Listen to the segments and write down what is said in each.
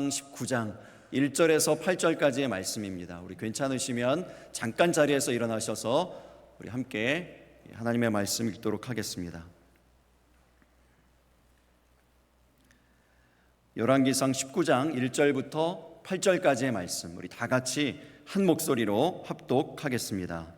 열왕기상 19장 1절에서 8절까지의 말씀입니다. 우리 괜찮으시면 잠깐 자리에서 일어나셔서 우리 함께 하나님의 말씀 읽도록 하겠습니다. 열왕기상 19장 1절부터 8절까지의 말씀, 우리 다 같이 한 목소리로 합독하겠습니다.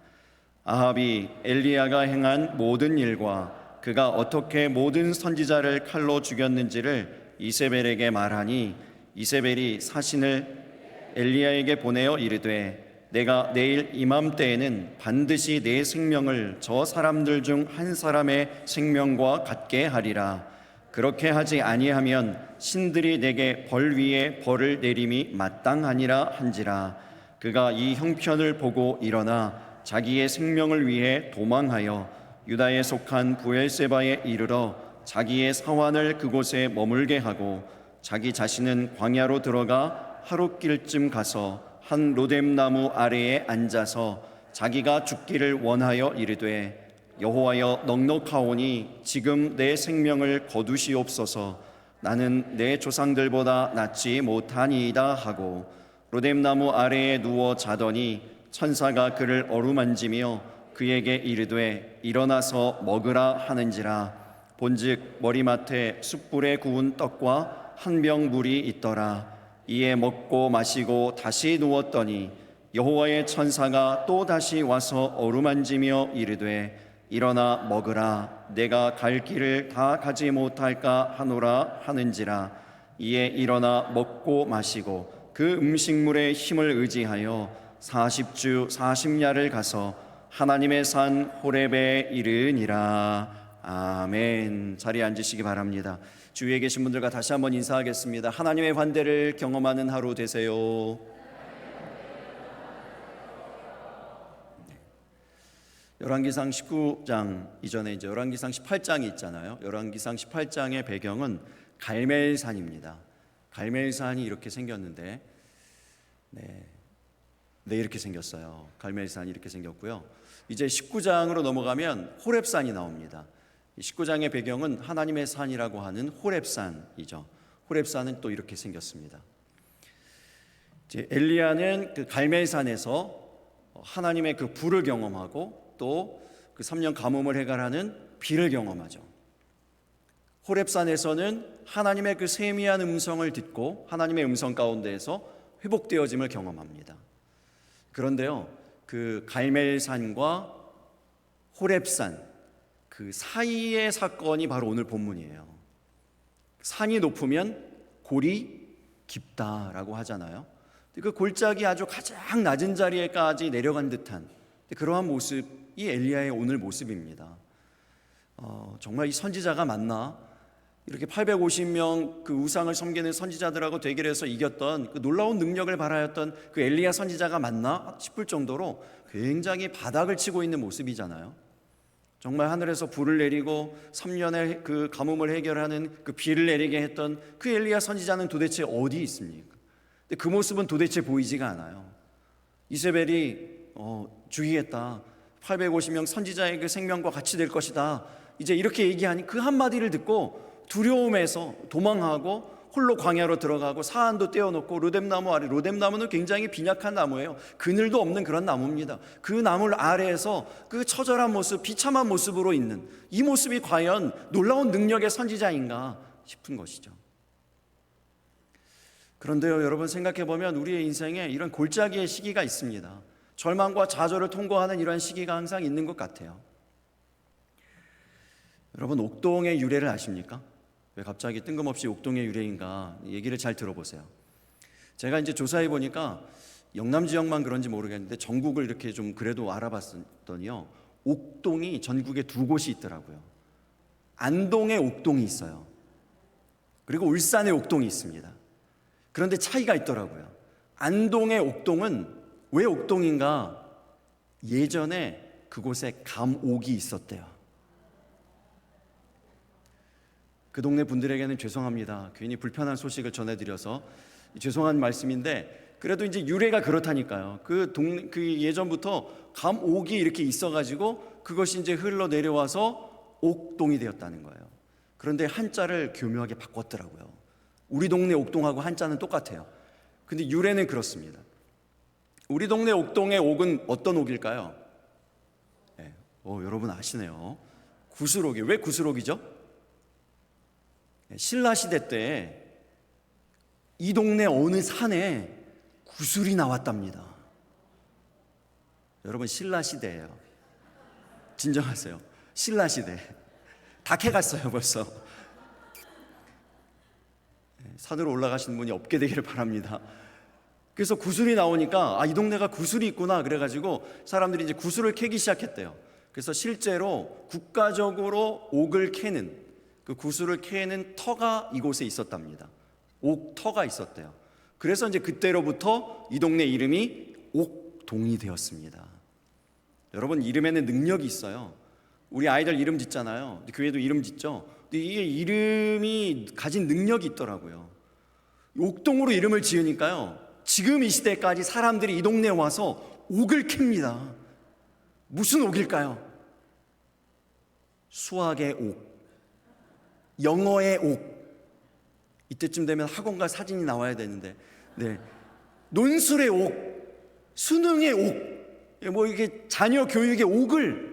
아합이 엘리야가 행한 모든 일과 그가 어떻게 모든 선지자를 칼로 죽였는지를 이세벨에게 말하니, 이세벨이 사신을 엘리야에게 보내어 이르되 내가 내일 이맘때에는 반드시 내 생명을 저 사람들 중 한 사람의 생명과 같게 하리라. 그렇게 하지 아니하면 신들이 내게 벌 위에 벌을 내림이 마땅하니라 한지라. 그가 이 형편을 보고 일어나 자기의 생명을 위해 도망하여 유다에 속한 부엘세바에 이르러 자기의 사환을 그곳에 머물게 하고 자기 자신은 광야로 들어가 하룻길쯤 가서 한 로뎀나무 아래에 앉아서 자기가 죽기를 원하여 이르되 여호와여 넉넉하오니 지금 내 생명을 거두시옵소서. 나는 내 조상들보다 낫지 못하니이다 하고 로뎀나무 아래에 누워 자더니 천사가 그를 어루만지며 그에게 이르되 일어나서 먹으라 하는지라. 본즉 머리맡에 숯불에 구운 떡과 한 병 물이 있더라. 이에 먹고 마시고 다시 누웠더니 여호와의 천사가 또 다시 와서 어루만지며 이르되 일어나 먹으라. 내가 갈 길을 다 가지 못할까 하노라 하는지라. 이에 일어나 먹고 마시고 그 음식물의 힘을 의지하여 40주 40야를 가서 하나님의 산 호렙에 이르니라. 아멘. 자리에 앉으시기 바랍니다. 주위에 계신 분들과 다시 한번 인사하겠습니다. 하나님의 환대를 경험하는 하루 되세요. 열왕기상 19장 이전에 이제 열왕기상 18장이 있잖아요. 열왕기상 18장의 배경은 갈멜산입니다. 갈멜산이 이렇게 생겼는데, 네, 이렇게 생겼어요. 갈멜산이 이렇게 생겼고요. 이제 19장으로 넘어가면 호렙산이 나옵니다. 19장의 배경은 하나님의 산이라고 하는 호렙산이죠. 호렙산은 또 이렇게 생겼습니다. 이제 엘리야는 그 갈멜산에서 하나님의 그 불을 경험하고 또 그 3년 가뭄을 해결하는 비를 경험하죠. 호렙산에서는 하나님의 그 세미한 음성을 듣고 하나님의 음성 가운데에서 회복되어짐을 경험합니다. 그런데요, 그 갈멜산과 호렙산 그 사이의 사건이 바로 오늘 본문이에요. 산이 높으면 골이 깊다라고 하잖아요. 그 골짜기 아주 가장 낮은 자리에까지 내려간 듯한 그러한 모습이 엘리야의 오늘 모습입니다. 정말 이 선지자가 맞나? 이렇게 850명 그 우상을 섬기는 선지자들하고 대결해서 이겼던 그 놀라운 능력을 발하였던 그 엘리야 선지자가 맞나 싶을 정도로 굉장히 바닥을 치고 있는 모습이잖아요. 정말 하늘에서 불을 내리고 3년의 그 가뭄을 해결하는 그 비를 내리게 했던 그 엘리야 선지자는 도대체 어디 있습니까? 근데 그 모습은 도대체 보이지가 않아요. 이세벨이 죽이겠다, 850명 선지자의 그 생명과 같이 될 것이다, 이제 이렇게 얘기하니 그 한마디를 듣고 두려움에서 도망하고 홀로 광야로 들어가고 사안도 떼어놓고 로뎀나무 아래, 로뎀나무는 굉장히 빈약한 나무예요. 그늘도 없는 그런 나무입니다. 그 나무 아래에서 그 처절한 모습, 비참한 모습으로 있는 이 모습이 과연 놀라운 능력의 선지자인가 싶은 것이죠. 그런데요, 여러분 생각해보면 우리의 인생에 이런 골짜기의 시기가 있습니다. 절망과 좌절을 통과하는 이런 시기가 항상 있는 것 같아요. 여러분 옥동의 유래를 아십니까? 왜 갑자기 뜬금없이 옥동의 유래인가 얘기를 잘 들어보세요. 제가 이제 조사해 보니까 영남 지역만 그런지 모르겠는데 전국을 이렇게 좀 그래도 알아봤더니요, 옥동이 전국에 2곳이 있더라고요. 안동에 옥동이 있어요. 그리고 울산에 옥동이 있습니다. 그런데 차이가 있더라고요. 안동의 옥동은 왜 옥동인가? 예전에 그곳에 감옥이 있었대요. 그 동네 분들에게는 죄송합니다. 괜히 불편한 소식을 전해드려서 죄송한 말씀인데 그래도 이제 유래가 그렇다니까요. 그 예전부터 감옥이 이렇게 있어가지고 그것이 이제 흘러 내려와서 옥동이 되었다는 거예요. 그런데 한자를 교묘하게 바꿨더라고요. 우리 동네 옥동하고 한자는 똑같아요. 근데 유래는 그렇습니다. 우리 동네 옥동의 옥은 어떤 옥일까요? 네. 여러분 아시네요. 구슬옥이. 왜 구슬옥이죠? 신라시대 때 이 동네 어느 산에 구슬이 나왔답니다. 여러분 신라시대예요. 진정하세요. 신라시대. 다 캐갔어요 벌써. 산으로 올라가시는 분이 없게 되기를 바랍니다. 그래서 구슬이 나오니까 이 동네가 구슬이 있구나 그래가지고 사람들이 이제 구슬을 캐기 시작했대요. 그래서 실제로 국가적으로 옥을 캐는, 그 구슬을 캐는 터가 이곳에 있었답니다. 옥터가 있었대요. 그래서 이제 그때로부터 이 동네 이름이 옥동이 되었습니다. 여러분 이름에는 능력이 있어요. 우리 아이들 이름 짓잖아요. 교회도 이름 짓죠. 근데 이게 이름이 가진 능력이 있더라고요. 옥동으로 이름을 지으니까요, 지금 이 시대까지 사람들이 이 동네에 와서 옥을 캡니다. 무슨 옥일까요? 수학의 옥, 영어의 옥. 이때쯤 되면 학원가 사진이 나와야 되는데, 네, 논술의 옥, 수능의 옥, 이게 자녀 교육의 옥을,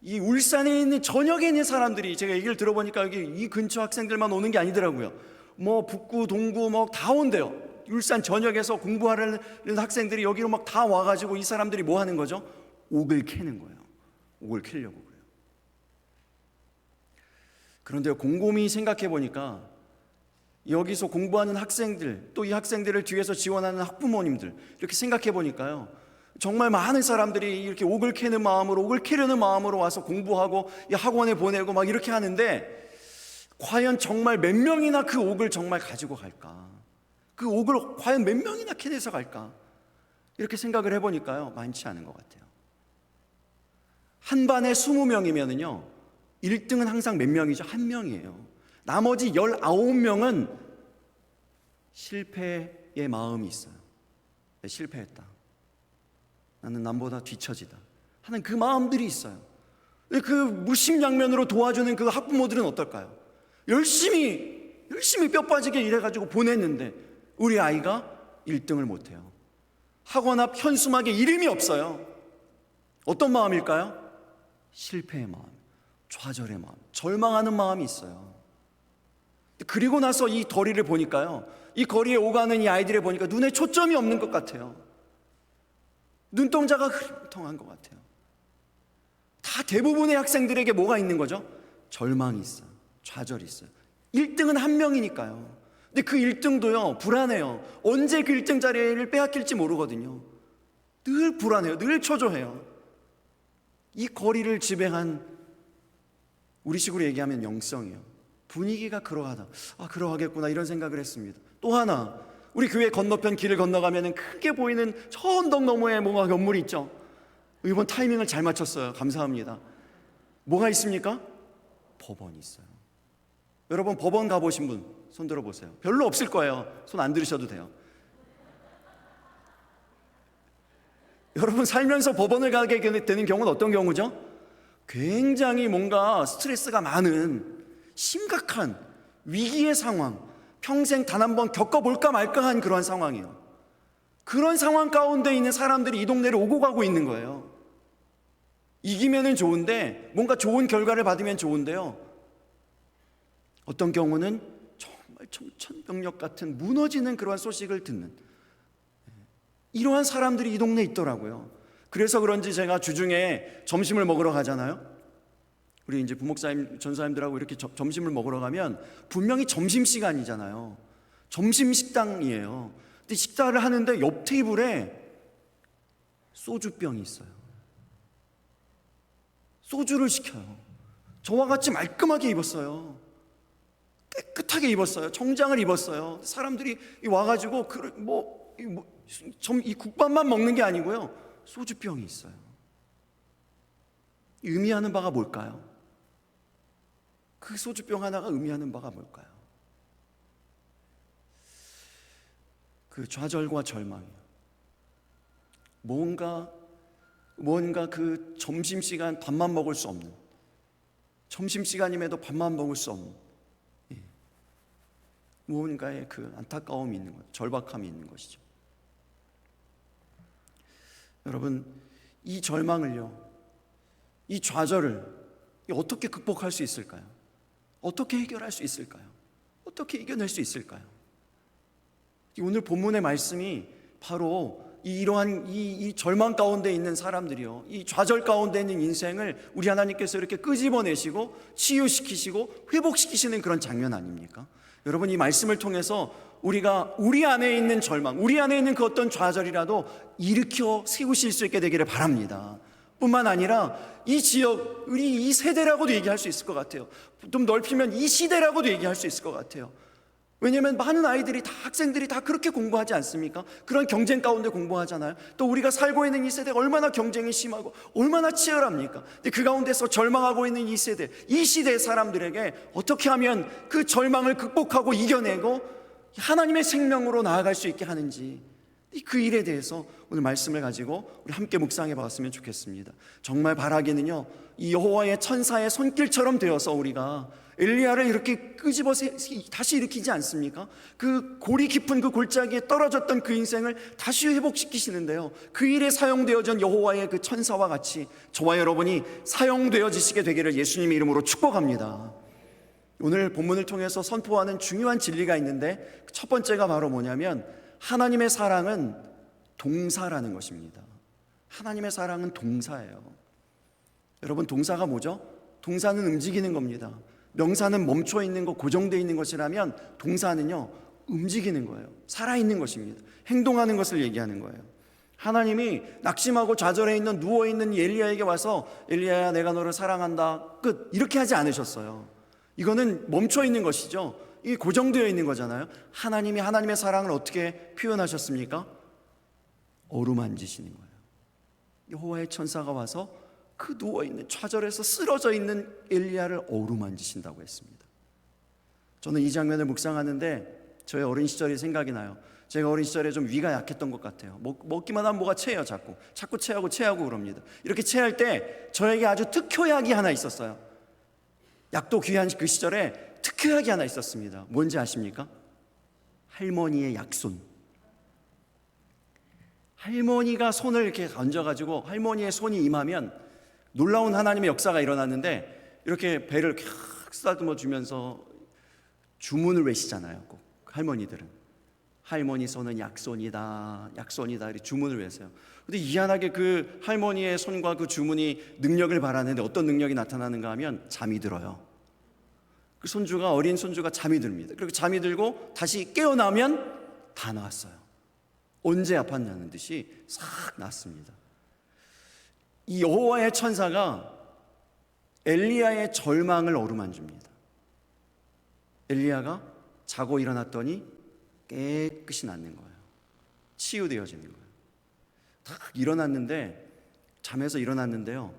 이 울산에 있는 전역에 있는 사람들이, 제가 얘기를 들어보니까 여기 이 근처 학생들만 오는 게 아니더라고요. 북구, 동구 다 온대요. 울산 전역에서 공부하려는 학생들이 여기로 다 와가지고 이 사람들이 뭐 하는 거죠? 옥을 캐는 거예요. 옥을 캐려고 그래요. 그런데 곰곰이 생각해 보니까 여기서 공부하는 학생들, 또 이 학생들을 뒤에서 지원하는 학부모님들, 이렇게 생각해 보니까요, 정말 많은 사람들이 이렇게 옥을 캐는 마음으로, 옥을 캐려는 마음으로 와서 공부하고 이 학원에 보내고 이렇게 하는데, 과연 정말 몇 명이나 그 옥을 정말 가지고 갈까? 그 옥을 과연 몇 명이나 캐내서 갈까? 이렇게 생각을 해보니까요, 많지 않은 것 같아요. 한 반에 20명이면은요 1등은 항상 몇 명이죠? 1명이에요. 나머지 19명은 실패의 마음이 있어요. 실패했다, 나는 남보다 뒤처지다 하는 그 마음들이 있어요. 그 무심양면으로 도와주는 그 학부모들은 어떨까요? 열심히 뼈 빠지게 일해가지고 보냈는데 우리 아이가 1등을 못해요. 학원 앞 현수막에 이름이 없어요. 어떤 마음일까요? 실패의 마음, 좌절의 마음, 절망하는 마음이 있어요. 그리고 나서 이 거리를 보니까요, 이 거리에 오가는 이 아이들을 보니까 눈에 초점이 없는 것 같아요. 눈동자가 흐릿텅한 것 같아요. 다 대부분의 학생들에게 뭐가 있는 거죠? 절망이 있어요. 좌절이 있어요. 1등은 1명이니까요. 근데 그 1등도요 불안해요. 언제 그 1등 자리를 빼앗길지 모르거든요. 늘 불안해요. 늘 초조해요. 이 거리를 지배한, 우리식으로 얘기하면 영성이요, 분위기가 그러하다. 그러하겠구나 이런 생각을 했습니다. 또 하나, 우리 교회 건너편 길을 건너가면 크게 보이는 저 언덕 너머에 뭔가 건물이 있죠. 이번 타이밍을 잘 맞췄어요. 감사합니다. 뭐가 있습니까? 법원이 있어요. 여러분 법원 가보신 분 손 들어보세요. 별로 없을 거예요. 손 안 들으셔도 돼요. 여러분 살면서 법원을 가게 되는 경우는 어떤 경우죠? 굉장히 뭔가 스트레스가 많은 심각한 위기의 상황, 평생 단 한 번 겪어볼까 말까 한 그런 상황이에요. 그런 상황 가운데 있는 사람들이 이 동네를 오고 가고 있는 거예요. 이기면은 좋은데, 뭔가 좋은 결과를 받으면 좋은데요, 어떤 경우는 정말 청천벽력 같은 무너지는 그러한 소식을 듣는 이러한 사람들이 이 동네에 있더라고요. 그래서 그런지 제가 주중에 점심을 먹으러 가잖아요. 우리 이제 부목사님, 전사님들하고 이렇게 점심을 먹으러 가면 분명히 점심시간이잖아요. 점심 식당이에요. 근데 식사를 하는데 옆 테이블에 소주병이 있어요. 소주를 시켜요. 저와 같이 말끔하게 입었어요. 깨끗하게 입었어요. 정장을 입었어요. 사람들이 와가지고 이 국밥만 먹는 게 아니고요, 소주병이 있어요. 의미하는 바가 뭘까요? 그 소주병 하나가 의미하는 바가 뭘까요? 그 좌절과 절망이요. 뭔가 그 점심시간 밥만 먹을 수 없는, 점심시간임에도 밥만 먹을 수 없는, 무언가의 그 안타까움이 있는 것, 절박함이 있는 것이죠. 여러분, 이 절망을요, 이 좌절을 어떻게 극복할 수 있을까요? 어떻게 해결할 수 있을까요? 어떻게 이겨낼 수 있을까요? 오늘 본문의 말씀이 바로 이러한 이 절망 가운데 있는 사람들이요, 이 좌절 가운데 있는 인생을 우리 하나님께서 이렇게 끄집어내시고 치유시키시고 회복시키시는 그런 장면 아닙니까? 여러분, 이 말씀을 통해서 우리가 우리 안에 있는 절망, 우리 안에 있는 그 어떤 좌절이라도 일으켜 세우실 수 있게 되기를 바랍니다. 뿐만 아니라 이 지역, 우리 이 세대라고도 얘기할 수 있을 것 같아요. 좀 넓히면 이 시대라고도 얘기할 수 있을 것 같아요. 왜냐하면 많은 아이들이 다, 학생들이 다 그렇게 공부하지 않습니까? 그런 경쟁 가운데 공부하잖아요. 또 우리가 살고 있는 이 세대가 얼마나 경쟁이 심하고 얼마나 치열합니까? 근데 그 가운데서 절망하고 있는 이 세대, 이 시대의 사람들에게 어떻게 하면 그 절망을 극복하고 이겨내고 하나님의 생명으로 나아갈 수 있게 하는지, 그 일에 대해서 오늘 말씀을 가지고 우리 함께 묵상해 봤으면 좋겠습니다. 정말 바라기는요, 이 여호와의 천사의 손길처럼 되어서 우리가 엘리야를 이렇게 끄집어 다시 일으키지 않습니까? 그 골이 깊은 그 골짜기에 떨어졌던 그 인생을 다시 회복시키시는데요, 그 일에 사용되어진 여호와의 그 천사와 같이 저와 여러분이 사용되어지시게 되기를 예수님의 이름으로 축복합니다. 오늘 본문을 통해서 선포하는 중요한 진리가 있는데, 첫 번째가 바로 뭐냐면 하나님의 사랑은 동사라는 것입니다. 하나님의 사랑은 동사예요. 여러분, 동사가 뭐죠? 동사는 움직이는 겁니다. 명사는 멈춰 있는 것, 고정되어 있는 것이라면 동사는요, 움직이는 거예요. 살아있는 것입니다. 행동하는 것을 얘기하는 거예요. 하나님이 낙심하고 좌절해 있는, 누워 있는 엘리야에게 와서 엘리야야, 내가 너를 사랑한다, 끝, 이렇게 하지 않으셨어요. 이거는 멈춰 있는 것이죠. 이게 고정되어 있는 거잖아요. 하나님이 하나님의 사랑을 어떻게 표현하셨습니까? 어루만지시는 거예요. 여호와의 천사가 와서 그 누워있는, 좌절해서 쓰러져 있는 엘리야를 어루만지신다고 했습니다. 저는 이 장면을 묵상하는데 저의 어린 시절이 생각이 나요. 제가 어린 시절에 좀 위가 약했던 것 같아요. 먹기만 하면 뭐가 체해요. 자꾸 체하고 그럽니다. 이렇게 체할 때 저에게 아주 특효약이 하나 있었어요. 약도 귀한 그 시절에 특효약이 하나 있었습니다. 뭔지 아십니까? 할머니의 약손. 할머니가 손을 이렇게 얹어가지고 할머니의 손이 임하면 놀라운 하나님의 역사가 일어났는데, 이렇게 배를 캬 쓰다듬어 주면서 주문을 외시잖아요. 꼭 할머니들은 할머니 손은 약손이다, 약손이다, 이렇게 주문을 외세요. 근데 희한하게 그 할머니의 손과 그 주문이 능력을 발하는데 어떤 능력이 나타나는가 하면 잠이 들어요. 그 손주가, 어린 손주가 잠이 듭니다. 그리고 잠이 들고 다시 깨어나면 다 나았어요. 언제 아팠냐는 듯이 싹 났습니다. 이 여호와의 천사가 엘리야의 절망을 어루만집니다. 엘리야가 자고 일어났더니 깨끗이 낫는 거예요. 치유되어지는 거예요. 딱 일어났는데, 잠에서 일어났는데요,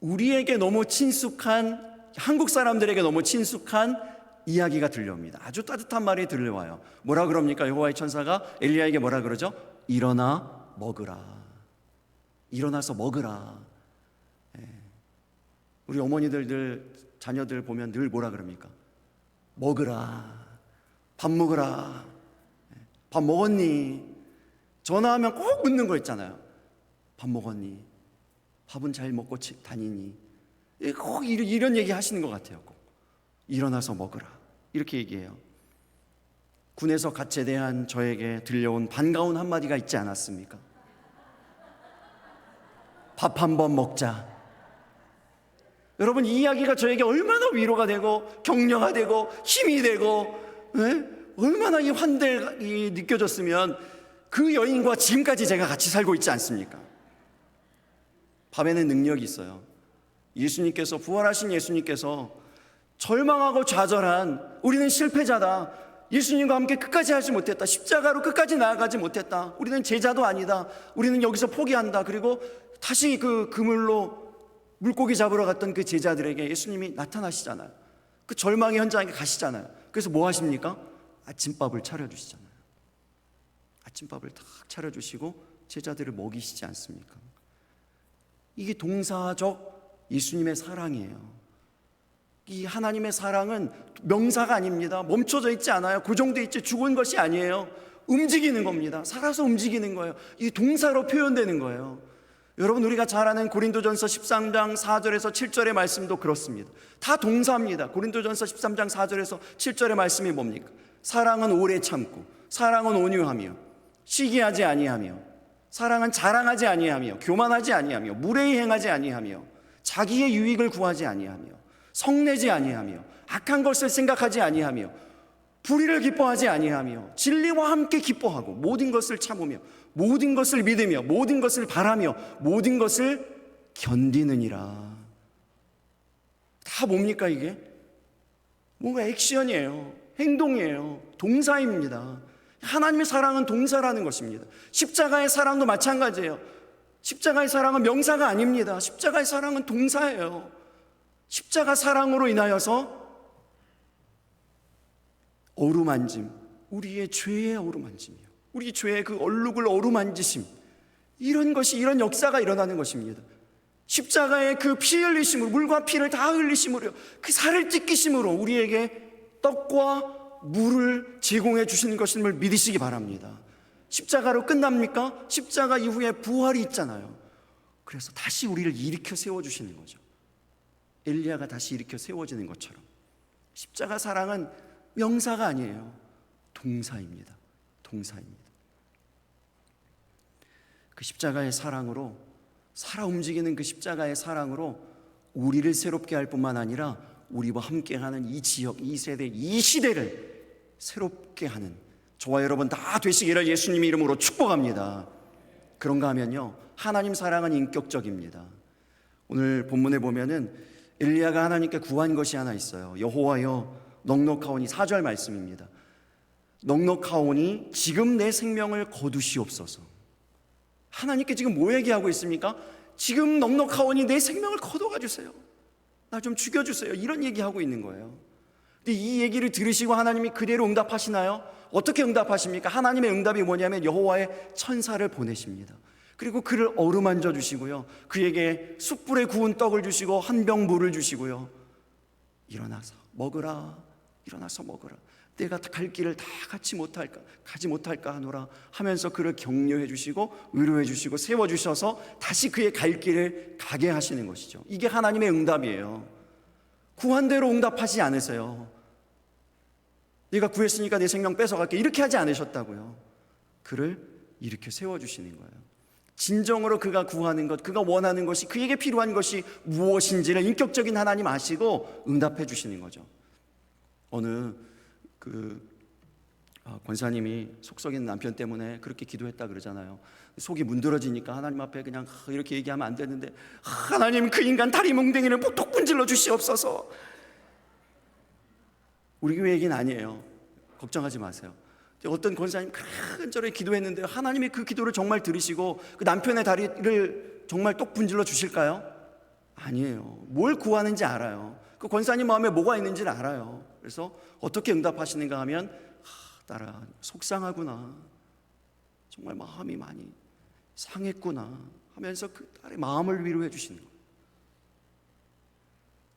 우리에게 너무 친숙한, 한국 사람들에게 너무 친숙한 이야기가 들려옵니다. 아주 따뜻한 말이 들려와요. 뭐라 그럽니까? 여호와의 천사가 엘리야에게 뭐라 그러죠? 일어나 먹으라. 일어나서 먹으라. 우리 어머니들 늘 자녀들 보면 늘 뭐라 그럽니까? 먹으라. 밥 먹으라. 밥 먹었니? 전화하면 꼭 묻는 거 있잖아요. 밥 먹었니? 밥은 잘 먹고 다니니? 꼭 이런 얘기 하시는 것 같아요. 꼭. 일어나서 먹으라, 이렇게 얘기해요. 군에서 갓 제대한 저에게 들려온 반가운 한마디가 있지 않았습니까? 밥 한 번 먹자. 여러분, 이 이야기가 저에게 얼마나 위로가 되고 격려가 되고 힘이 되고, 얼마나 이 환대가 느껴졌으면 그 여인과 지금까지 제가 같이 살고 있지 않습니까? 밥에는 능력이 있어요. 예수님께서, 부활하신 예수님께서 절망하고 좌절한 우리는 실패자다, 예수님과 함께 끝까지 하지 못했다, 십자가로 끝까지 나아가지 못했다, 우리는 제자도 아니다, 우리는 여기서 포기한다, 그리고 다시 그 그물로 물고기 잡으러 갔던 그 제자들에게 예수님이 나타나시잖아요. 그 절망의 현장에 가시잖아요. 그래서 뭐 하십니까? 아침밥을 차려주시잖아요. 아침밥을 딱 차려주시고 제자들을 먹이시지 않습니까? 이게 동사적 예수님의 사랑이에요. 이 하나님의 사랑은 명사가 아닙니다. 멈춰져 있지 않아요. 고정돼 있지 죽은 것이 아니에요. 움직이는 겁니다. 살아서 움직이는 거예요. 이 동사로 표현되는 거예요. 여러분, 우리가 잘 아는 고린도전서 13장 4절에서 7절의 말씀도 그렇습니다. 다 동사입니다. 고린도전서 13장 4절에서 7절의 말씀이 뭡니까? 사랑은 오래 참고, 사랑은 온유하며, 시기하지 아니하며, 사랑은 자랑하지 아니하며, 교만하지 아니하며, 무례히 행하지 아니하며, 자기의 유익을 구하지 아니하며, 성내지 아니하며, 악한 것을 생각하지 아니하며, 불의를 기뻐하지 아니하며, 진리와 함께 기뻐하고, 모든 것을 참으며, 모든 것을 믿으며, 모든 것을 바라며, 모든 것을 견디느니라. 다 뭡니까 이게? 뭔가 액션이에요. 행동이에요. 동사입니다. 하나님의 사랑은 동사라는 것입니다. 십자가의 사랑도 마찬가지예요. 십자가의 사랑은 명사가 아닙니다. 십자가의 사랑은 동사예요. 십자가 사랑으로 인하여서 어루만짐, 우리의 죄의 어루만짐이요, 우리 죄의 그 얼룩을 어루만지심, 이런 것이, 이런 역사가 일어나는 것입니다. 십자가의 그 피 흘리심으로, 물과 피를 다 흘리심으로, 그 살을 찢기심으로 우리에게 떡과 물을 제공해 주시는 것임을 믿으시기 바랍니다. 십자가로 끝납니까? 십자가 이후에 부활이 있잖아요. 그래서 다시 우리를 일으켜 세워주시는 거죠. 엘리야가 다시 일으켜 세워지는 것처럼 십자가 사랑은 명사가 아니에요. 동사입니다. 동사입니다. 그 십자가의 사랑으로, 살아 움직이는 그 십자가의 사랑으로 우리를 새롭게 할 뿐만 아니라 우리와 함께하는 이 지역, 이 세대, 이 시대를 새롭게 하는 저와 여러분 다 되시기를 예수님의 이름으로 축복합니다. 그런가 하면요, 하나님 사랑은 인격적입니다. 오늘 본문에 보면은 엘리야가 하나님께 구한 것이 하나 있어요. 여호와여 넉넉하오니, 4절 말씀입니다. 넉넉하오니 지금 내 생명을 거두시옵소서. 하나님께 지금 뭐 얘기하고 있습니까? 지금 넉넉하오니 내 생명을 거둬가 주세요. 나 좀 죽여주세요. 이런 얘기하고 있는 거예요. 근데 이 얘기를 들으시고 하나님이 그대로 응답하시나요? 어떻게 응답하십니까? 하나님의 응답이 뭐냐면 여호와의 천사를 보내십니다. 그리고 그를 어루만져 주시고요, 그에게 숯불에 구운 떡을 주시고 한 병 물을 주시고요, 일어나서 먹으라, 일어나서 먹으라, 내가 갈 길을 다 가지 못할까 하노라 하면서 그를 격려해 주시고 위로해 주시고 세워 주셔서 다시 그의 갈 길을 가게 하시는 것이죠. 이게 하나님의 응답이에요. 구한 대로 응답하지 않으세요. 네가 구했으니까 내 생명 뺏어갈게, 이렇게 하지 않으셨다고요. 그를 이렇게 세워주시는 거예요. 진정으로 그가 구하는 것, 그가 원하는 것이, 그에게 필요한 것이 무엇인지를 인격적인 하나님 아시고 응답해 주시는 거죠. 어느 권사님이 속 썩이는 남편 때문에 그렇게 기도했다 그러잖아요. 속이 문드러지니까 하나님 앞에 그냥 이렇게 얘기하면 안 되는데, 하나님 그 인간 다리 몽댕이를 톡 분질러 주시옵소서. 우리 교회 얘기는 아니에요. 걱정하지 마세요. 어떤 권사님 간절히 기도했는데 하나님이 그 기도를 정말 들으시고 그 남편의 다리를 정말 똑 분질러 주실까요? 아니에요. 뭘 구하는지 알아요. 그 권사님 마음에 뭐가 있는지를 알아요. 그래서 어떻게 응답하시는가 하면, 딸아 속상하구나, 정말 마음이 많이 상했구나 하면서 그 딸의 마음을 위로해 주시는 거예요.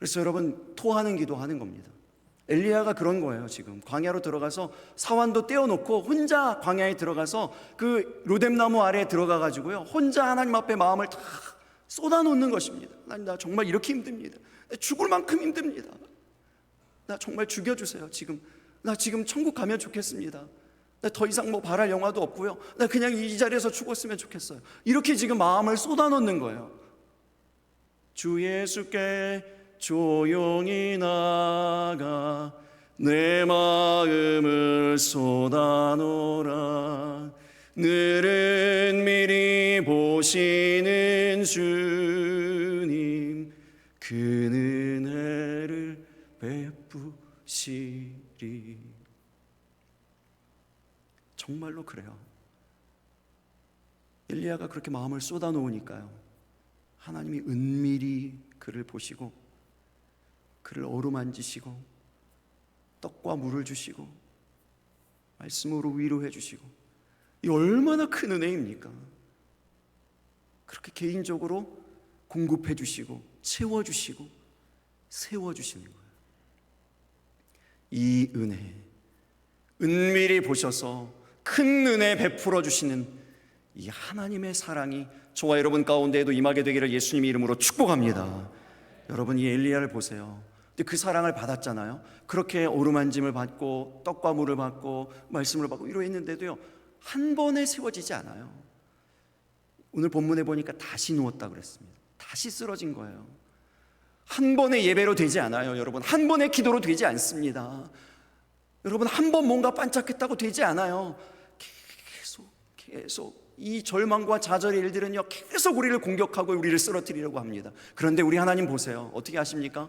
그래서 여러분, 토하는 기도하는 겁니다. 엘리야가 그런 거예요. 지금 광야로 들어가서 사환도 떼어놓고 혼자 광야에 들어가서 그 로뎀나무 아래에 들어가 가지고요, 혼자 하나님 앞에 마음을 다 쏟아놓는 것입니다. 하나님, 나 정말 이렇게 힘듭니다. 죽을 만큼 힘듭니다. 나 정말 죽여주세요. 나 지금 천국 가면 좋겠습니다. 나 더 이상 뭐 바랄 영화도 없고요, 나 그냥 이 자리에서 죽었으면 좋겠어요. 이렇게 지금 마음을 쏟아놓는 거예요. 주 예수께 조용히 나가 내 마음을 쏟아놓으라. 늘은 미리 보시는 주님, 그 은혜를 베푸시리. 정말로 그래요. 엘리야가 그렇게 마음을 쏟아놓으니까요, 하나님이 은밀히 그를 보시고 그를 어루만지시고 떡과 물을 주시고 말씀으로 위로해 주시고, 이 얼마나 큰 은혜입니까? 그렇게 개인적으로 공급해 주시고 채워 주시고 세워 주시는 거예요. 이 은혜, 은밀히 보셔서 큰 은혜 베풀어 주시는 이 하나님의 사랑이 저와 여러분 가운데에도 임하게 되기를 예수님의 이름으로 축복합니다. 여러분, 이 엘리야를 보세요. 근데 그 사랑을 받았잖아요. 그렇게 어루만짐을 받고 떡과 물을 받고 말씀을 받고 이러했는데도요, 한 번에 세워지지 않아요. 오늘 본문에 보니까 다시 누웠다고 그랬습니다. 다시 쓰러진 거예요. 한 번의 예배로 되지 않아요. 여러분, 한 번의 기도로 되지 않습니다. 여러분, 한 번 뭔가 반짝했다고 되지 않아요. 계속 이 절망과 좌절의 일들은요, 계속 우리를 공격하고 우리를 쓰러뜨리려고 합니다. 그런데 우리 하나님 보세요. 어떻게 하십니까?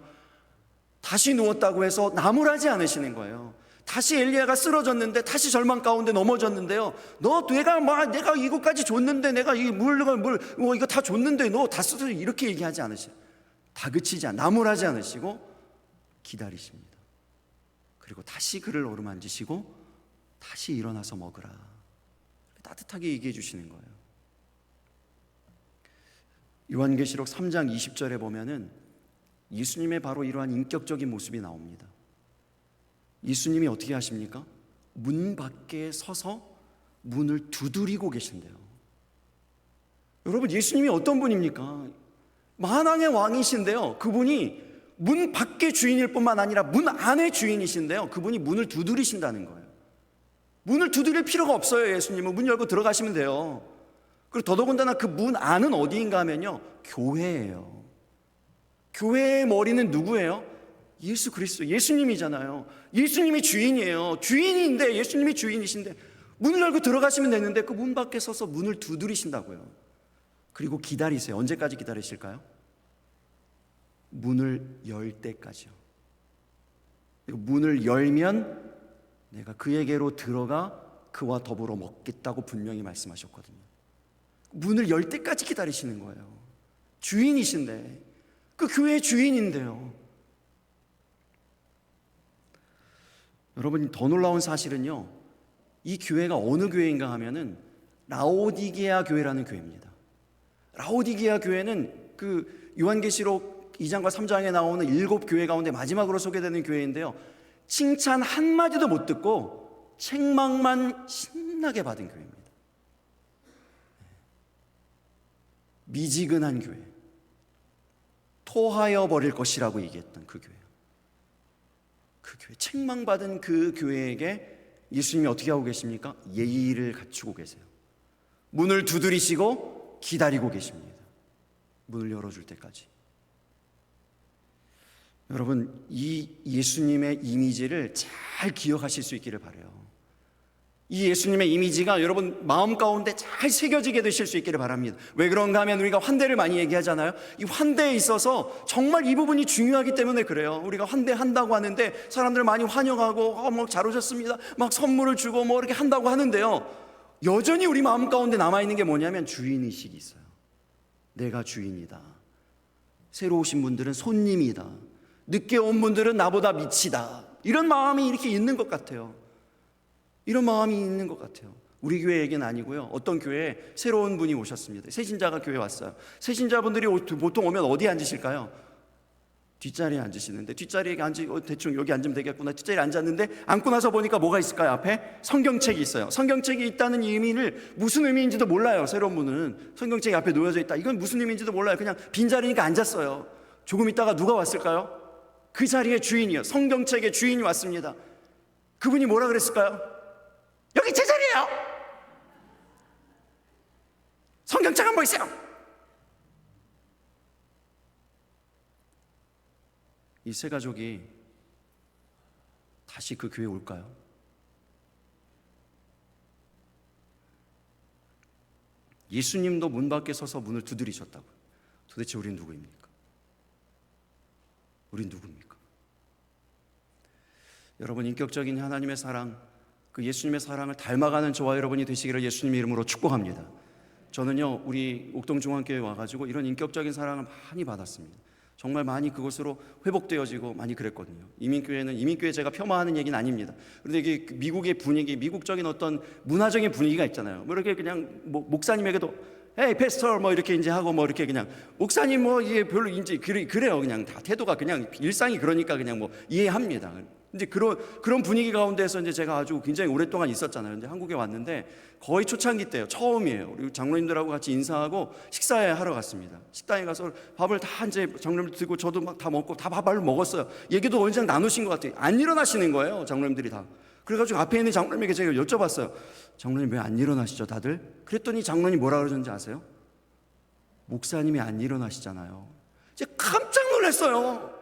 다시 누웠다고 해서 나무라지 않으시는 거예요. 다시 엘리야가 쓰러졌는데, 다시 절망 가운데 넘어졌는데요, 내가 이거까지 줬는데, 내가 이 이거 다 줬는데 너 다 쓰러져, 이렇게 얘기하지 않으시고, 다그치지 나무라지 않으시고 기다리십니다. 그리고 다시 그를 어루만지시고 다시 일어나서 먹으라, 따뜻하게 얘기해 주시는 거예요. 요한계시록 3장 20절에 보면은 예수님의 바로 이러한 인격적인 모습이 나옵니다. 예수님이 어떻게 하십니까? 문 밖에 서서 문을 두드리고 계신대요. 여러분, 예수님이 어떤 분입니까? 만왕의 왕이신데요, 그분이 문 밖의 주인일 뿐만 아니라 문 안의 주인이신데요, 그분이 문을 두드리신다는 거예요. 문을 두드릴 필요가 없어요. 예수님은 문 열고 들어가시면 돼요. 그리고 더더군다나 그 문 안은 어디인가 하면요, 교회예요. 교회의 머리는 누구예요? 예수 그리스도, 예수님이잖아요. 예수님이 주인이에요. 주인인데, 예수님이 주인이신데 문을 열고 들어가시면 되는데 그 문 밖에 서서 문을 두드리신다고요. 그리고 기다리세요. 언제까지 기다리실까요? 문을 열 때까지요. 문을 열면 내가 그에게로 들어가 그와 더불어 먹겠다고 분명히 말씀하셨거든요. 문을 열 때까지 기다리시는 거예요. 주인이신데, 그 교회의 주인인데요. 여러분, 더 놀라운 사실은요, 이 교회가 어느 교회인가 하면은 라오디게아 교회라는 교회입니다. 라오디게아 교회는 그 요한계시록 2장과 3장에 나오는 7교회 가운데 마지막으로 소개되는 교회인데요, 칭찬 한마디도 못 듣고 책망만 신나게 받은 교회입니다. 미지근한 교회, 토하여 버릴 것이라고 얘기했던 그 교회, 그 교회, 책망받은 그 교회에게 예수님이 어떻게 하고 계십니까? 예의를 갖추고 계세요. 문을 두드리시고 기다리고 계십니다. 문을 열어줄 때까지. 여러분, 이 예수님의 이미지를 잘 기억하실 수 있기를 바라요. 이 예수님의 이미지가 여러분 마음 가운데 잘 새겨지게 되실 수 있기를 바랍니다. 왜 그런가 하면 우리가 환대를 많이 얘기하잖아요. 이 환대에 있어서 정말 이 부분이 중요하기 때문에 그래요. 우리가 환대한다고 하는데 사람들 많이 환영하고 뭐 잘 오셨습니다, 막 선물을 주고 뭐 이렇게 한다고 하는데요, 여전히 우리 마음 가운데 남아있는 게 뭐냐면 주인의식이 있어요. 내가 주인이다. 새로 오신 분들은 손님이다. 늦게 온 분들은 나보다 미치다. 이런 마음이 이렇게 있는 것 같아요. 이런 마음이 있는 것 같아요. 우리 교회 얘기는 아니고요, 어떤 교회에 새로운 분이 오셨습니다. 새신자가 교회에 왔어요. 새신자분들이 보통 오면 어디에 앉으실까요? 뒷자리에 앉으시는데, 뒷자리에 대충 여기 앉으면 되겠구나, 뒷자리에 앉았는데 앉고 나서 보니까 뭐가 있을까요? 앞에 성경책이 있어요. 성경책이 있다는 의미를 무슨 의미인지도 몰라요. 새로운 분은 성경책이 앞에 놓여져 있다, 이건 무슨 의미인지도 몰라요. 그냥 빈자리니까 앉았어요. 조금 있다가 누가 왔을까요? 그 자리의 주인이요, 성경책의 주인이 왔습니다. 그분이 뭐라 그랬을까요? 여기 제 자리예요. 성경책 한번 보세요. 이 세 가족이 다시 그 교회에 올까요? 예수님도 문 밖에 서서 문을 두드리셨다고요. 도대체 우린 누구입니까? 우린 누굽니까? 여러분, 인격적인 하나님의 사랑, 그 예수님의 사랑을 닮아가는 저와 여러분이 되시기를 예수님의 이름으로 축복합니다. 저는요, 우리 옥동중앙교회에 와가지고 이런 인격적인 사랑을 많이 받았습니다. 정말 많이 그것으로 회복되어지고 많이 그랬거든요. 이민교회 제가 폄하하는 얘기는 아닙니다. 그런데 이게 미국의 분위기, 미국적인 어떤 문화적인 분위기가 있잖아요. 뭐 이렇게 그냥 목사님에게도 에이 패스터 뭐 이렇게 이제 하고 뭐 이렇게 그냥 목사님 뭐 이게 별로 이제 그래요. 그냥 다 태도가 그냥 일상이 그러니까 그냥 뭐 이해합니다. 이제 그런 분위기 가운데서 이제 제가 아주 굉장히 오랫동안 있었잖아요. 이제 한국에 왔는데 거의 초창기 때요. 처음이에요. 우리 장로님들하고 같이 인사하고 식사회 하러 갔습니다. 식당에 가서 밥을 다 이제 장로님들 들고 저도 막 다 먹고 다 밥을 먹었어요. 얘기도 어느 정도 나누신 것 같아요. 안 일어나시는 거예요, 장로님들이 다. 그래가지고 앞에 있는 장로님에게 제가 여쭤봤어요. 장로님 왜 안 일어나시죠, 다들? 그랬더니 장로님 뭐라 그러셨는지 아세요? 목사님이 안 일어나시잖아요. 제가 깜짝 놀랐어요.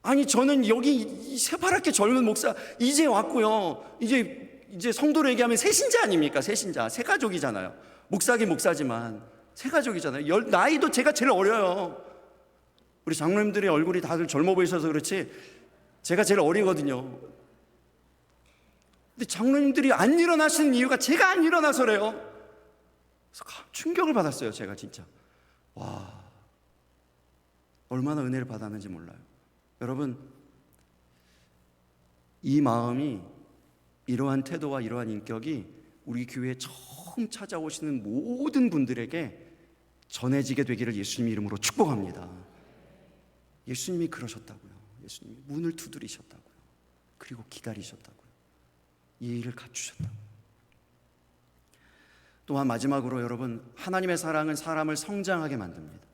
아니, 저는 여기 이 새파랗게 젊은 목사 이제 왔고요. 이제 성도로 얘기하면 새신자 아닙니까? 새신자, 새가족이잖아요. 목사긴 목사지만 새가족이잖아요. 나이도 제가 제일 어려요. 우리 장로님들의 얼굴이 다들 젊어 보이셔서 그렇지 제가 제일 어리거든요. 근데 장로님들이 안 일어나시는 이유가 제가 안 일어나서래요. 그래서 충격을 받았어요. 제가 진짜 와, 얼마나 은혜를 받았는지 몰라요. 여러분, 이 마음이, 이러한 태도와 이러한 인격이 우리 교회에 처음 찾아오시는 모든 분들에게 전해지게 되기를 예수님 이름으로 축복합니다. 예수님이 그러셨다고요. 예수님이 문을 두드리셨다고요. 그리고 기다리셨다고요. 예의를 갖추셨다고요. 또한 마지막으로 여러분, 하나님의 사랑은 사람을 성장하게 만듭니다.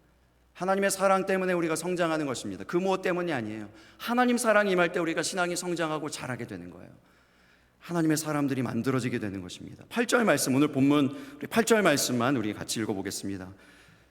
하나님의 사랑 때문에 우리가 성장하는 것입니다. 그 무엇 때문이 아니에요. 하나님 사랑이 임할 때 우리가 신앙이 성장하고 자라게 되는 거예요. 하나님의 사람들이 만들어지게 되는 것입니다. 8절 말씀, 오늘 본문 8절 말씀만 우리 같이 읽어보겠습니다.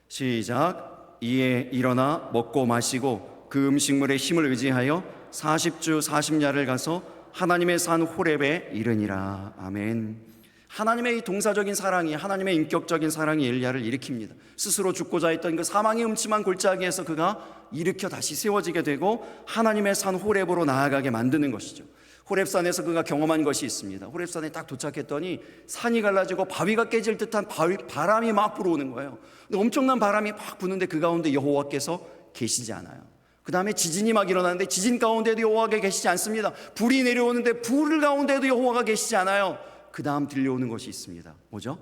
시작. 이에 일어나 먹고 마시고 그 음식물의 힘을 의지하여 40주 40야를 가서 하나님의 산 호렙에 이르니라. 아멘. 하나님의 이 동사적인 사랑이, 하나님의 인격적인 사랑이 엘리야를 일으킵니다. 스스로 죽고자 했던 그 사망의 음침한 골짜기에서 그가 일으켜 다시 세워지게 되고 하나님의 산 호렙으로 나아가게 만드는 것이죠. 호렙산에서 그가 경험한 것이 있습니다. 호렙산에 딱 도착했더니 산이 갈라지고 바위가 깨질 듯한 바람이 막 불어오는 거예요. 근데 엄청난 바람이 막 부는데 그 가운데 여호와께서 계시지 않아요. 그 다음에 지진이 막 일어나는데 지진 가운데도 여호와가 계시지 않습니다. 불이 내려오는데 불 가운데도 여호와가 계시지 않아요. 그 다음 들려오는 것이 있습니다. 뭐죠?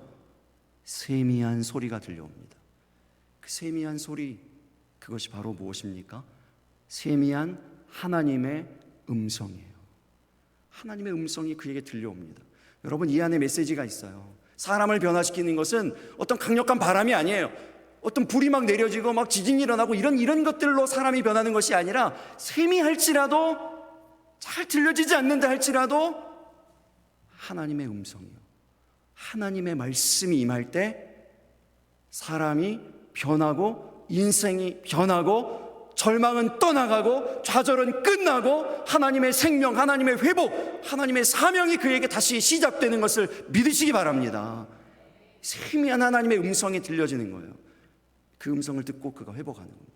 세미한 소리가 들려옵니다. 그 세미한 소리, 그것이 바로 무엇입니까? 세미한 하나님의 음성이에요. 하나님의 음성이 그에게 들려옵니다. 여러분, 이 안에 메시지가 있어요. 사람을 변화시키는 것은 어떤 강력한 바람이 아니에요. 어떤 불이 막 내려지고 막 지진이 일어나고 이런 것들로 사람이 변하는 것이 아니라, 세미할지라도, 잘 들려지지 않는다 할지라도 하나님의 음성이요, 하나님의 말씀이 임할 때 사람이 변하고 인생이 변하고 절망은 떠나가고 좌절은 끝나고 하나님의 생명, 하나님의 회복, 하나님의 사명이 그에게 다시 시작되는 것을 믿으시기 바랍니다. 세미한 하나님의 음성이 들려지는 거예요. 그 음성을 듣고 그가 회복하는 겁니다.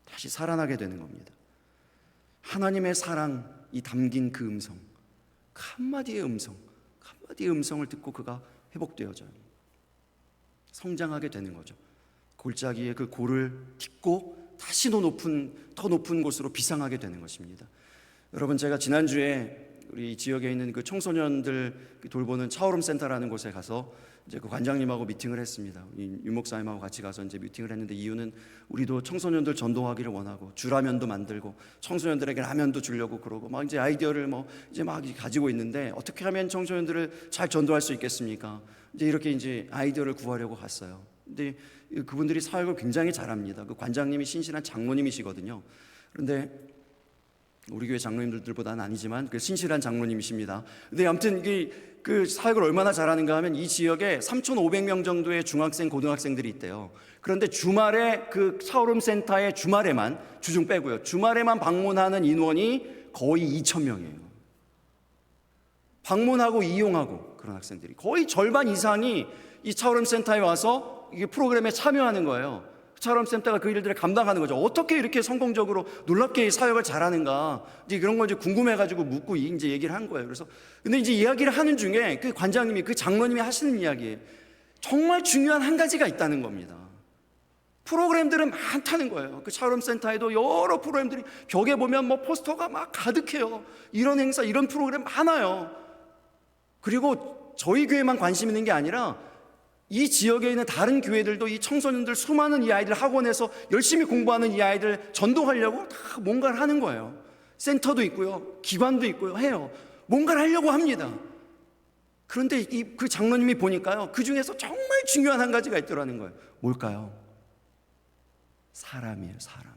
다시 살아나게 되는 겁니다. 하나님의 사랑이 담긴 그 음성, 한마디의 음성을 듣고 그가 회복되어져요. 성장하게 되는 거죠. 골짜기에 그 골을 딛고 다시 더 높은 곳으로 비상하게 되는 것입니다. 여러분, 제가 지난주에 우리 지역에 있는 그 청소년들 돌보는 차오름 센터라는 곳에 가서 이제 그 관장님하고 미팅을 했습니다. 유 목사님하고 같이 가서 이제 미팅을 했는데, 이유는 우리도 청소년들 전도하기를 원하고 주라면도 만들고 청소년들에게 라면도 주려고 그러고 막 이제 아이디어를 이제 막 가지고 있는데, 어떻게 하면 청소년들을 잘 전도할 수 있겠습니까? 이제 이렇게 이제 아이디어를 구하려고 갔어요. 근데 그분들이 사역을 굉장히 잘합니다. 그 관장님이 신실한 장로님이시거든요. 그런데 우리 교회 장로님들보다는 아니지만 그 신실한 장로님이십니다. 근데 아무튼 그 사역을 얼마나 잘하는가 하면, 이 지역에 3,500명 정도의 중학생, 고등학생들이 있대요. 그런데 주말에 그 차오름 센터에 주말에만, 주중 빼고요, 주말에만 방문하는 인원이 거의 2,000명이에요. 방문하고 이용하고 그런 학생들이 거의 절반 이상이 이 차오름 센터에 와서 이 프로그램에 참여하는 거예요. 차오름 센터가 그 일들을 감당하는 거죠. 어떻게 이렇게 성공적으로 놀랍게 사역을 잘하는가, 이제 그런 걸 이제 궁금해가지고 묻고 이제 얘기를 한 거예요. 그래서 근데 이제 이야기를 하는 중에 그 관장님이, 그 장로님이 하시는 이야기에 정말 중요한 한 가지가 있다는 겁니다. 프로그램들은 많다는 거예요. 그 차오름 센터에도 여러 프로그램들이, 벽에 보면 포스터가 막 가득해요. 이런 행사, 이런 프로그램 많아요. 그리고 저희 교회만 관심 있는 게 아니라 이 지역에 있는 다른 교회들도 이 청소년들, 수많은 이 아이들 학원에서 열심히 공부하는 이 아이들 전도하려고 다 뭔가를 하는 거예요. 센터도 있고요, 기관도 있고요, 해요. 뭔가를 하려고 합니다. 그런데 그 장로님이 보니까요, 그 중에서 정말 중요한 한 가지가 있더라는 거예요. 뭘까요? 사람이에요. 사람이에요.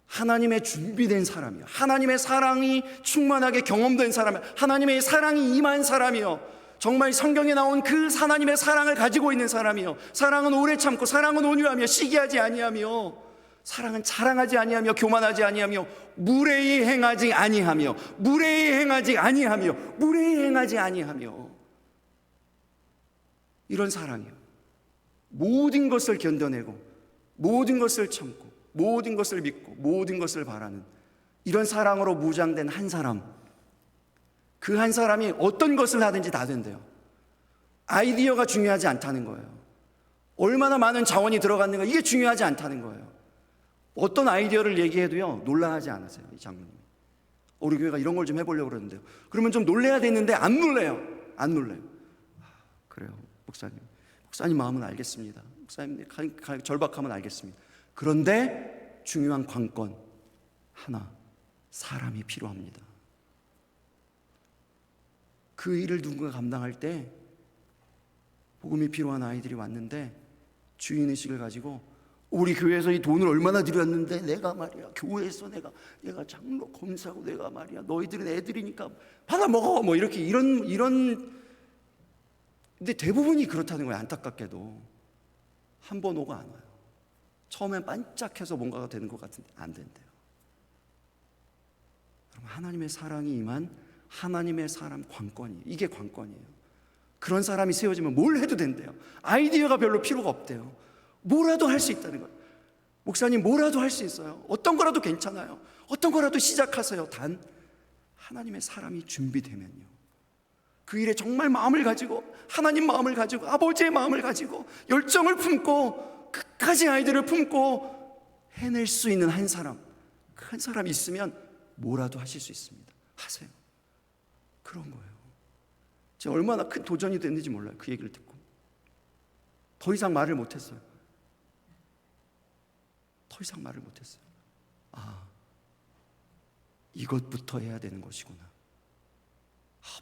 하나님의 준비된 사람이요, 하나님의 사랑이 충만하게 경험된 사람이요, 하나님의 사랑이 임한 사람이요, 정말 성경에 나온 그 하나님의 사랑을 가지고 있는 사람이요, 사랑은 오래 참고, 사랑은 온유하며 시기하지 아니하며, 사랑은 자랑하지 아니하며 교만하지 아니하며 무례히 행하지 아니하며 무례히 행하지 아니하며 무례히 행하지 아니하며, 이런 사랑이요, 모든 것을 견뎌내고 모든 것을 참고 모든 것을 믿고 모든 것을 바라는 이런 사랑으로 무장된 한 사람, 그 한 사람이 어떤 것을 하든지 다 된대요. 아이디어가 중요하지 않다는 거예요. 얼마나 많은 자원이 들어갔는가, 이게 중요하지 않다는 거예요. 어떤 아이디어를 얘기해도요, 놀라하지 않으세요. 이 장로님, 우리 교회가 이런 걸 좀 해보려고 그러는데요, 그러면 좀 놀래야 되는데 안 놀래요. 그래요, 목사님 마음은 알겠습니다. 목사님 절박함은 알겠습니다. 그런데 중요한 관건 하나, 사람이 필요합니다. 그 일을 누군가 감당할 때 복음이 필요한 아이들이 왔는데 주인의식을 가지고, 우리 교회에서 이 돈을 얼마나 들였는데 내가 말이야, 교회에서 내가 장로 검사고 내가 말이야, 너희들은 애들이니까 받아 먹어, 뭐 이렇게 이런 근데 대부분이 그렇다는 거예요. 안타깝게도 한 번 오고 안 와요. 처음엔 반짝해서 뭔가가 되는 것 같은데 안 된대요. 여러분, 하나님의 사랑이 임한 하나님의 사람 관건이에요. 이게 관건이에요. 그런 사람이 세워지면 뭘 해도 된대요. 아이디어가 별로 필요가 없대요. 뭐라도 할 수 있다는 거예요. 목사님, 뭐라도 할 수 있어요. 어떤 거라도 괜찮아요. 어떤 거라도 시작하세요. 단 하나님의 사람이 준비되면요, 그 일에 정말 마음을 가지고, 하나님 마음을 가지고, 아버지의 마음을 가지고 열정을 품고 끝까지 아이들을 품고 해낼 수 있는 한 사람, 그 한 사람이 있으면 뭐라도 하실 수 있습니다. 하세요. 그런 거예요. 제가 얼마나 큰 도전이 됐는지 몰라요. 그 얘기를 듣고 더 이상 말을 못했어요. 이것부터 해야 되는 것이구나.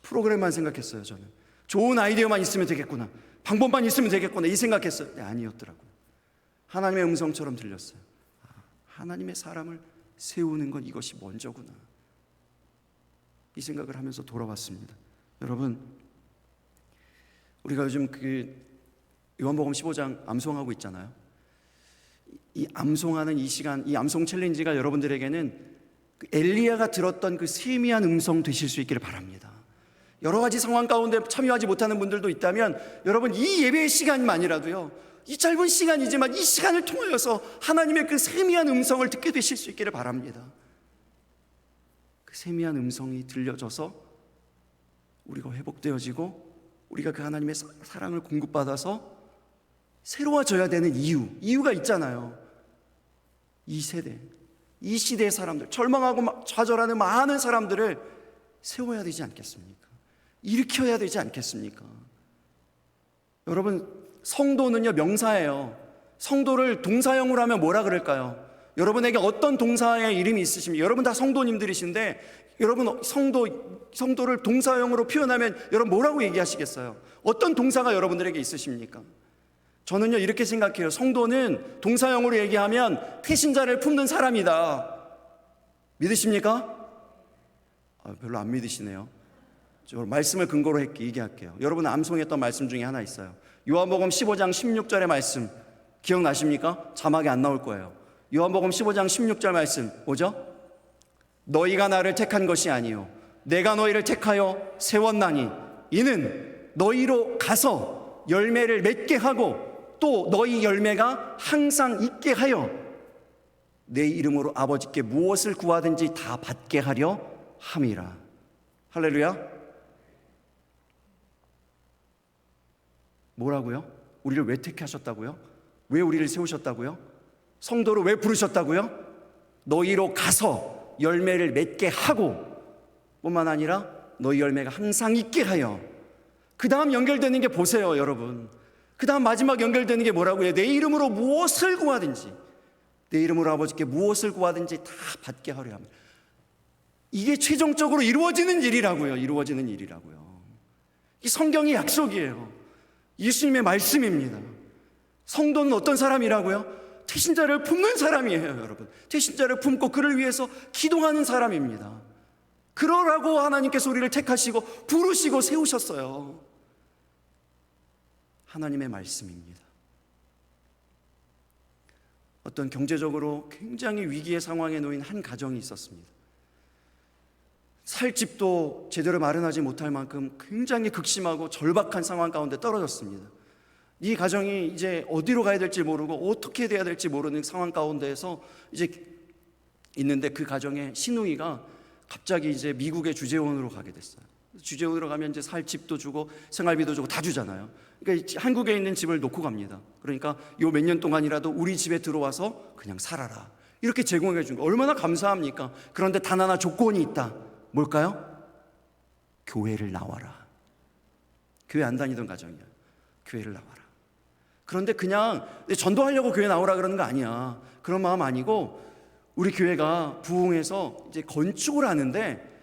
프로그램만 생각했어요. 저는 좋은 아이디어만 있으면 되겠구나, 방법만 있으면 되겠구나, 이 생각했어요. 네, 아니었더라고요. 하나님의 음성처럼 들렸어요. 하나님의 사람을 세우는 건 이것이 먼저구나, 이 생각을 하면서 돌아왔습니다. 여러분, 우리가 요즘 요한복음 15장 암송하고 있잖아요. 이 암송하는 이 시간, 이 암송 챌린지가 여러분들에게는 엘리야가 들었던 그 세미한 음성 되실 수 있기를 바랍니다. 여러 가지 상황 가운데 참여하지 못하는 분들도 있다면, 여러분, 이 예배의 시간만이라도요, 이 짧은 시간이지만 이 시간을 통하여서 하나님의 그 세미한 음성을 듣게 되실 수 있기를 바랍니다. 그 세미한 음성이 들려져서 우리가 회복되어지고, 우리가 그 하나님의 사랑을 공급받아서 새로워져야 되는 이유가 있잖아요. 이 세대, 이 시대의 사람들, 절망하고 좌절하는 많은 사람들을 세워야 되지 않겠습니까? 일으켜야 되지 않겠습니까? 여러분, 성도는요, 명사예요. 성도를 동사형으로 하면 뭐라 그럴까요? 여러분에게 어떤 동사의 이름이 있으십니까? 여러분 다 성도님들이신데, 여러분 성도를 동사형으로 표현하면 여러분 뭐라고 얘기하시겠어요? 어떤 동사가 여러분들에게 있으십니까? 저는요, 이렇게 생각해요. 성도는 동사형으로 얘기하면 태신자를 품는 사람이다. 믿으십니까? 별로 안 믿으시네요. 저 말씀을 근거로 얘기할게요. 여러분 암송했던 말씀 중에 하나 있어요. 요한복음 15장 16절의 말씀 기억나십니까? 자막에 안 나올 거예요. 요한복음 15장 16절 말씀 뭐죠? 너희가 나를 택한 것이 아니요 내가 너희를 택하여 세웠나니 이는 너희로 가서 열매를 맺게 하고 또 너희 열매가 항상 있게 하여 내 이름으로 아버지께 무엇을 구하든지 다 받게 하려 함이라. 할렐루야. 뭐라고요? 우리를 왜 택하셨다고요? 왜 우리를 세우셨다고요? 성도를 왜 부르셨다고요? 너희로 가서 열매를 맺게 하고 뿐만 아니라 너희 열매가 항상 있게 하여. 그 다음 연결되는 게 보세요, 여러분. 그 다음 마지막 연결되는 게 뭐라고요? 내 이름으로 무엇을 구하든지 내 이름으로 아버지께 무엇을 구하든지 다 받게 하려 합니다. 이게 최종적으로 이루어지는 일이라고요. 이루어지는 일이라고요. 이 성경의 약속이에요. 예수님의 말씀입니다. 성도는 어떤 사람이라고요? 태신자를 품는 사람이에요, 여러분. 태신자를 품고 그를 위해서 기도하는 사람입니다. 그러라고 하나님께서 우리를 택하시고 부르시고 세우셨어요. 하나님의 말씀입니다. 어떤 경제적으로 굉장히 위기의 상황에 놓인 한 가정이 있었습니다. 살 집도 제대로 마련하지 못할 만큼 굉장히 극심하고 절박한 상황 가운데 떨어졌습니다. 이 가정이 이제 어디로 가야 될지 모르고 어떻게 돼야 될지 모르는 상황 가운데에서 이제 있는데, 그 가정의 시누이가 갑자기 이제 미국의 주재원으로 가게 됐어요. 주재원으로 가면 이제 살 집도 주고 생활비도 주고 다 주잖아요. 그러니까 한국에 있는 집을 놓고 갑니다. 그러니까 요 몇 년 동안이라도 우리 집에 들어와서 그냥 살아라, 이렇게 제공해 준 거 얼마나 감사합니까? 그런데 단 하나 조건이 있다. 뭘까요? 교회를 나와라. 교회 안 다니던 가정이야. 교회를 나와라. 그런데 그냥 전도하려고 교회 나오라 그러는 거 아니야. 그런 마음 아니고, 우리 교회가 부흥해서 이제 건축을 하는데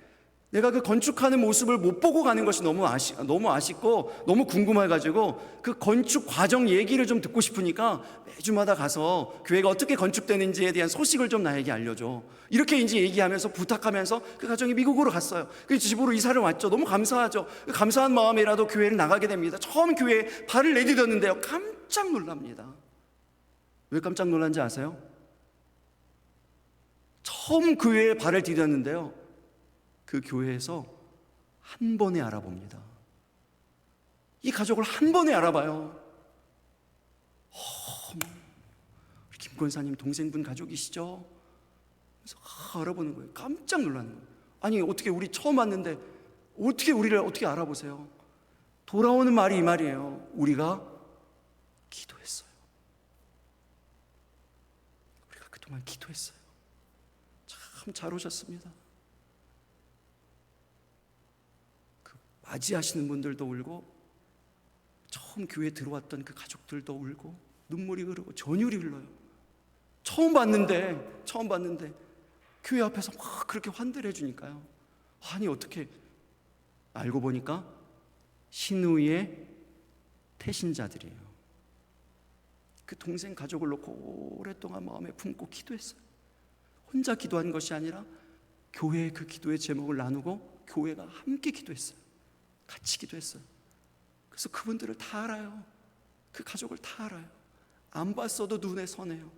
내가 그 건축하는 모습을 못 보고 가는 것이 너무 아쉽고 너무 궁금해가지고 그 건축 과정 얘기를 좀 듣고 싶으니까 매주마다 가서 교회가 어떻게 건축되는지에 대한 소식을 좀 나에게 알려줘, 이렇게 이제 얘기하면서 부탁하면서 그 가정이 미국으로 갔어요. 그 집으로 이사를 왔죠. 너무 감사하죠. 감사한 마음이라도 교회를 나가게 됩니다. 처음 교회에 발을 내딛었는데요, 깜짝 놀랍니다. 왜 깜짝 놀란지 아세요? 처음 교회에 발을 디뎠는데요, 그 교회에서 한 번에 알아봅니다. 이 가족을 한 번에 알아봐요. 우리 김 권사님 동생분 가족이시죠? 그래서 알아보는 거예요. 깜짝 놀라는 거예요. 아니, 어떻게 우리 처음 왔는데 어떻게 우리를 어떻게 알아보세요? 돌아오는 말이 이 말이에요. 우리가 기도했어요. 우리가 그동안 기도했어요. 참 잘 오셨습니다. 맞이하시는 분들도 울고, 처음 교회에 들어왔던 그 가족들도 울고, 눈물이 흐르고 전율이 흘러요. 처음 봤는데 교회 앞에서 막 그렇게 환대를 해주니까요. 아니, 어떻게, 알고 보니까 신우이의 태신자들이에요. 그 동생 가족을 놓고 오랫동안 마음에 품고 기도했어요. 혼자 기도한 것이 아니라 교회의 그 기도의 제목을 나누고 교회가 함께 기도했어요. 같이 기도했어요. 그래서 그분들을 다 알아요. 그 가족을 다 알아요. 안 봤어도 눈에 선해요.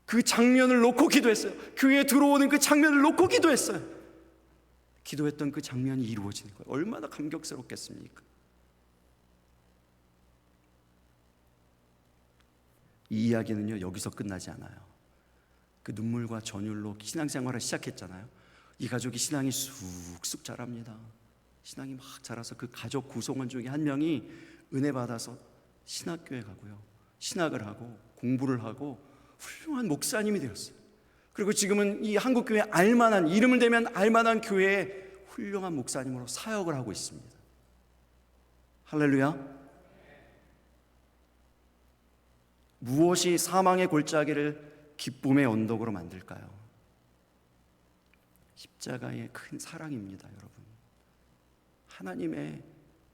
그 장면을 놓고 기도했어요. 교회에 들어오는 그 장면을 놓고 기도했어요. 기도했던 그 장면이 이루어지는 거예요. 얼마나 감격스럽겠습니까? 이 이야기는요, 여기서 끝나지 않아요. 그 눈물과 전율로 신앙생활을 시작했잖아요. 이 가족이 신앙이 쑥쑥 자랍니다. 신앙이 막 자라서 그 가족 구성원 중에 한 명이 은혜 받아서 신학교에 가고요, 신학을 하고 공부를 하고 훌륭한 목사님이 되었어요. 그리고 지금은 이 한국교회 알만한, 이름을 대면 알만한 교회의 훌륭한 목사님으로 사역을 하고 있습니다. 할렐루야. 무엇이 사망의 골짜기를 기쁨의 언덕으로 만들까요? 십자가의 큰 사랑입니다, 여러분. 하나님의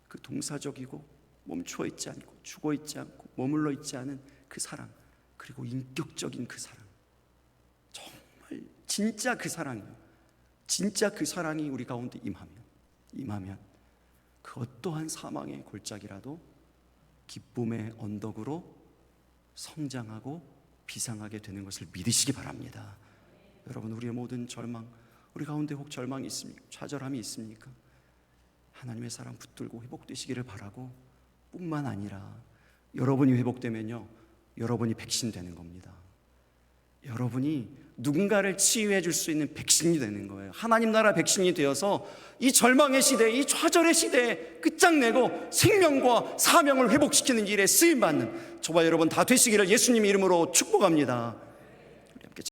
그 동사적이고 멈추어 있지 않고 죽어 있지 않고 머물러 있지 않은 그 사랑, 그리고 인격적인 그 사랑, 정말 진짜 그 사랑이요. 진짜 그 사랑이 우리 가운데 임하면 그 어떠한 사망의 골짜기라도 기쁨의 언덕으로 성장하고 비상하게 되는 것을 믿으시기 바랍니다. 여러분, 우리의 모든 절망, 우리 가운데 혹 절망이 있습니까? 좌절함이 있습니까? 하나님의 사랑 붙들고 회복되시기를 바라고, 뿐만 아니라 여러분이 회복되면요, 여러분이 백신 되는 겁니다. 여러분이 누군가를 치유해 줄 수 있는 백신이 되는 거예요. 하나님 나라 백신이 되어서 이 절망의 시대, 이 좌절의 시대에 끝장내고 생명과 사명을 회복시키는 일에 쓰임받는 저와 여러분 다 되시기를 예수님 이름으로 축복합니다.